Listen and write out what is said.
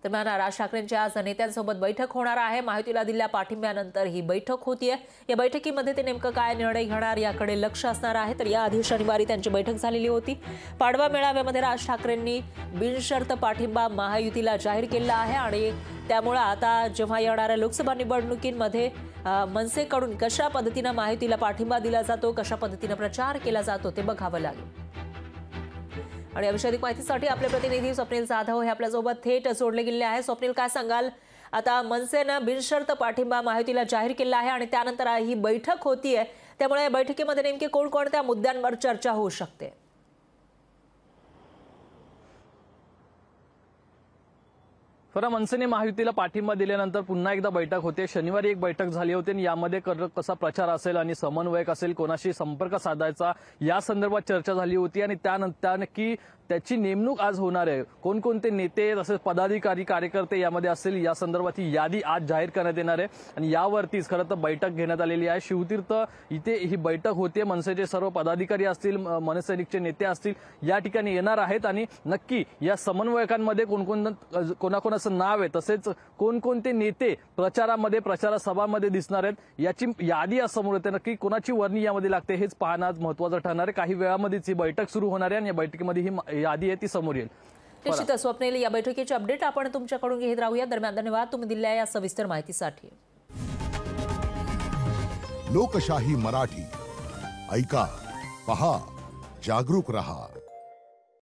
दरम्यान राज ठाकरेंच्या आज नेत्यांसोबत बैठक होणार आहे। महायुतीला दिलेल्या पाठिंब्यानंतर ही बैठक होतीये। या बैठकीमध्ये ते नेमकं काय निर्णय घेणार याकडे लक्ष असणार आहे। तर याआधी शनिवारी त्यांची बैठक झालेली होती। पाडवा मेळाव्यामध्ये राज ठाकरेंनी बिनशर्त पाठिंबा महायुतीला जाहीर केला आहे आणि त्यामुळे आता जेव्हा येणाऱ्या लोकसभा निवडणुकींमध्ये मनसेकडून कशा पद्धतीने महायुतीला पाठिंबा दिला जातो, कशा पद्धतीने प्रचार केला जातो ते बघावं लागेल। आणि याविषयी अधिक माहितीसाठी आपले प्रतिनिधी स्वप्नील जाधव हे आपल्यासोबत थेट जोडले गेले आहे। स्वप्नील, काय सांगाल? आता मनसेनं बिनशर्त पाठिंबा महायुतीला जाहीर केला आहे आणि त्यानंतर ही बैठक होतीये, त्यामुळे या बैठकीमध्ये नेमके कोणकोणत्या मुद्द्यांवर चर्चा होऊ शकते? खरं मनसेने महायुतीला पाठिंबा दिल्यानंतर पुन्हा एकदा बैठक होते। शनिवारी एक बैठक झाली होती आणि यामध्ये कसा प्रचार असेल आणि समन्वयक असेल, कोणाशी संपर्क साधायचा या संदर्भात चर्चा झाली होती आणि त्यानंतर नक्की त्याची नेमणूक आज होणार आहे। कोणकोणते नेते तसेच पदाधिकारी कार्यकर्ते यामध्ये असतील या संदर्भात ही यादी आज जाहीर करण्यात येणार आहे आणि यावरतीच खरं तर बैठक घेण्यात आलेली आहे। शिवतीर्थ इथे ही बैठक होते। मनसेचे सर्व पदाधिकारी असतील, मनसैनिकचे नेते असतील या ठिकाणी येणार आहेत आणि नक्की या समन्वयकांमध्ये कोणाकोणाचं नाव आहे तसेच कोणकोणते नेते प्रचारामध्ये प्रचारसभामध्ये दिसणार आहेत याची यादी आज समोर येते। नक्की कोणाची वर्णी यामध्ये लागते हेच पाहणं आज महत्त्वाचं ठरणार आहे। काही वेळामध्येच ही बैठक सुरू होणार आहे आणि या बैठकीमध्ये ही यादी आहे ती समोर येईल। निश्चितच स्वप्नील, या बैठकीची अपडेट आपण तुमच्याकडून घेत राहूया। दरम्यान धन्यवाद तुम्ही दिलेल्या या सविस्तर माहितीसाठी। लोकशाही मराठी ऐका, पहा, जागरूक रहा।